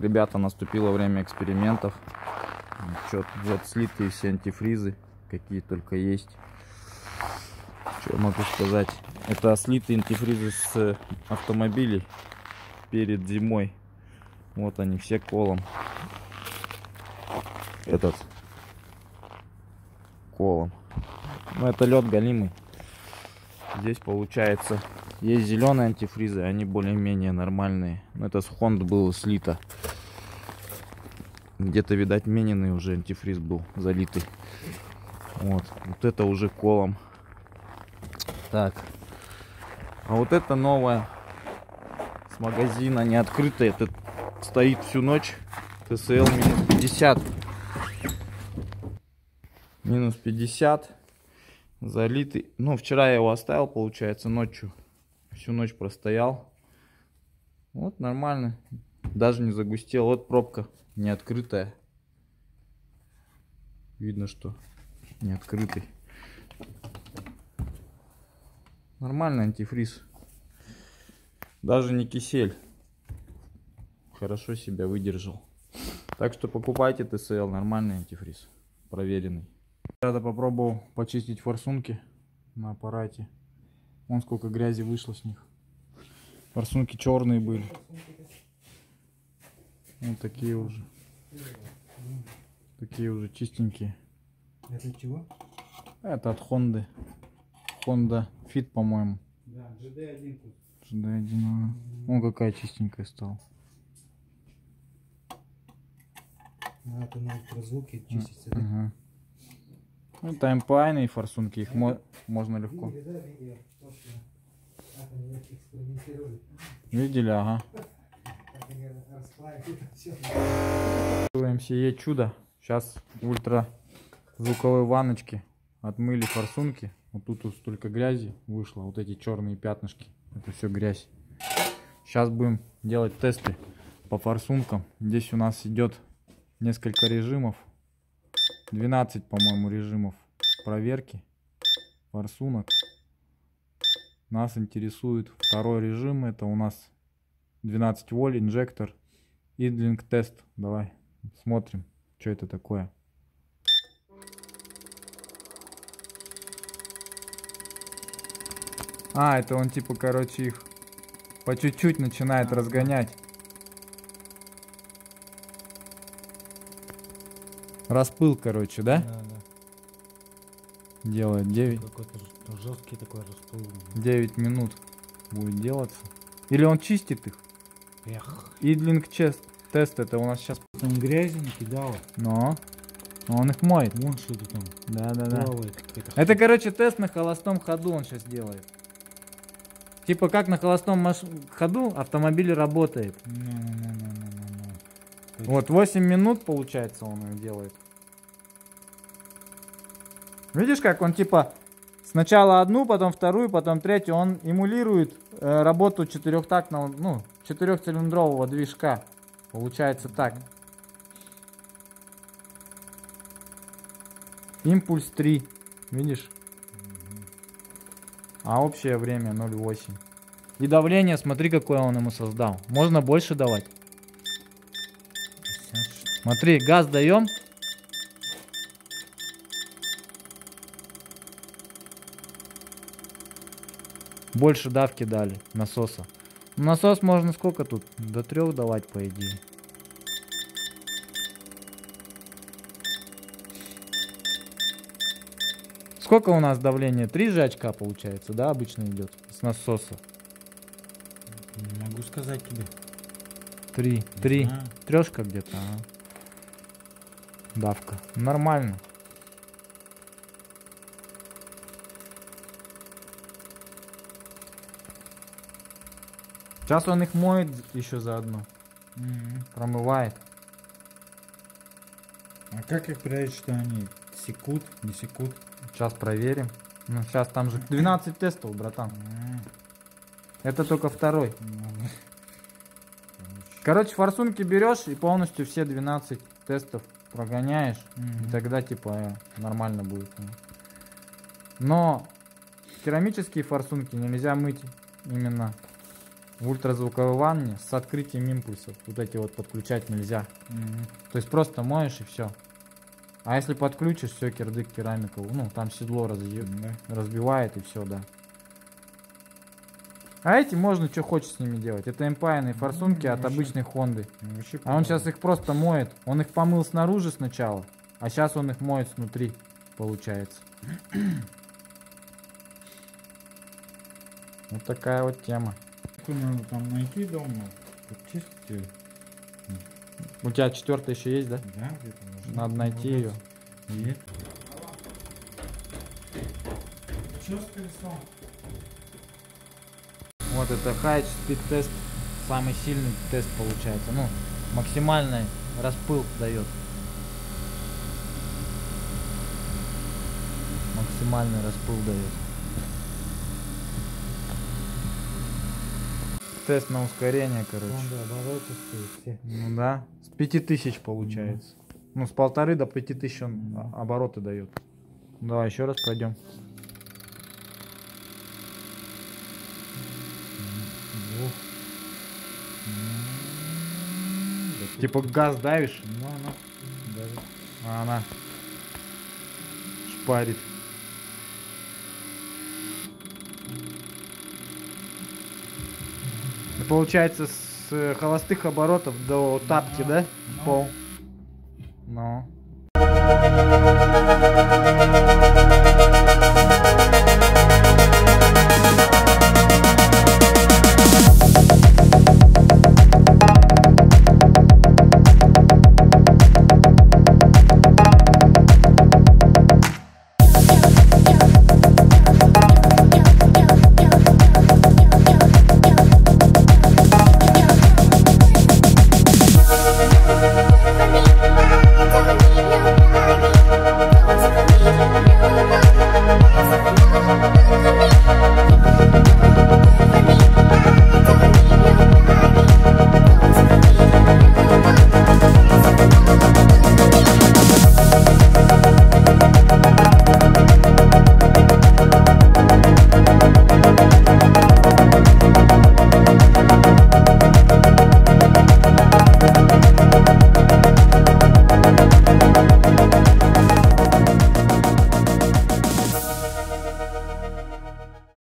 Так, ребята, наступило время экспериментов. Вот слитые все антифризы, какие только есть. Что могу сказать? Это слитые антифризы с автомобилей перед зимой. Вот они все колом. Этот колом. Ну, это лед галимый. Здесь получается есть зеленые антифризы, они более-менее нормальные. Но это с Honda было слито. Где-то, видать, мененный уже антифриз был залитый. Вот это уже колом. Так. А вот это новое с магазина, не открытое. Это стоит всю ночь. ТСЛ минус 50. Минус 50. Залитый. Ну, вчера я его оставил, получается, ночью. Всю ночь простоял. Вот нормально. Даже не загустел. Вот пробка не открытая. Видно, что не открытый. Нормальный антифриз. Даже не кисель. Хорошо себя выдержал. Так что покупайте ТСЛ. Нормальный антифриз. Проверенный. Я попробовал почистить форсунки на аппарате. Вон сколько грязи вышло с них. Форсунки черные были. Вот такие уже. Такие уже чистенькие. Это чего? Это от Honda. Honda Fit, по-моему. Да, GD1. GD1. Вон какая чистенькая стала. А, это на ультразвуке чистится, да? Ага. Ну, таймпайны и форсунки, их можно легко. Видели, ага. Сие чудо. Сейчас в ультразвуковой ванночке отмыли форсунки. Вот тут столько грязи вышло. Вот эти черные пятнышки. Это все грязь. Сейчас будем делать тесты по форсункам. Здесь у нас идет несколько режимов. 12, по-моему, режимов проверки форсунок. Нас интересует второй режим. Это у нас 12 вольт инжектор. Идлинг тест. Давай смотрим, что это такое. А, это он типа, короче, их по чуть-чуть начинает разгонять. Распыл, короче, да? Да, да. Делает 9. Какой-то жесткий такой распыл. 9 минут будет делаться. Или он чистит их? Эх. Идлинг тест, это у нас сейчас. Там грязи накидало. Но он их моет. Вон что-то там. Да. Плавает, Это, короче, тест на холостом ходу он сейчас делает. Типа как на холостом ходу автомобиль работает. Вот 8 минут, получается, он ее делает. Видишь, как он типа сначала одну, потом вторую, потом третью. Он эмулирует работу четырехтактного, ну, четырехцилиндрового движка. Получается так. Импульс 3. Видишь? А общее время 0,8. И давление, смотри, какое он ему создал. Можно больше давать. Смотри, газ даем. Больше давки дали насоса. Насос можно сколько тут? До 3 давать, по идее. Сколько у нас давление? 3 же очка получается, да, обычно идет с насоса. Не могу сказать тебе. 3. Трешка где-то. Ага. Давка. Нормально. Сейчас он их моет еще заодно. Промывает. А как их проверить, что они секут, не секут? Сейчас проверим. Ну, сейчас там же 12 тестов, братан. Это только второй. Короче, форсунки берешь и полностью все 12 тестов прогоняешь. И тогда типа нормально будет. Но керамические форсунки нельзя мыть именно в ультразвуковой ванне с открытием импульсов. Вот эти вот подключать нельзя. То есть просто моешь и все. А если подключишь, все, кирдык, керамика, ну там седло разбивает и все, да. А эти можно что хочешь с ними делать. Это эмпайные форсунки от обычной Хонды. А он сейчас их просто моет. Он их помыл снаружи сначала, а сейчас он их моет снутри, получается. Вот такая вот тема. Надо там найти дома. Чистить. У тебя 4-я еще есть, да? Да, где-то Надо найти ее. Нет. Что с колесом? Вот это Хайч Speed тест. Самый сильный тест получается. Ну, максимальный распыл дает. Максимальный распыл дает. Тест на ускорение, короче. Он, да, обороты стоит все. Ну да. С 5000 получается. Ну, с 1500 до 5000 он обороты дает. Давай еще раз пройдем. Типа газ давишь, Ну, она даже... а она шпарит. И получается с холостых оборотов до тапки, да? Ну. Пол. Ну.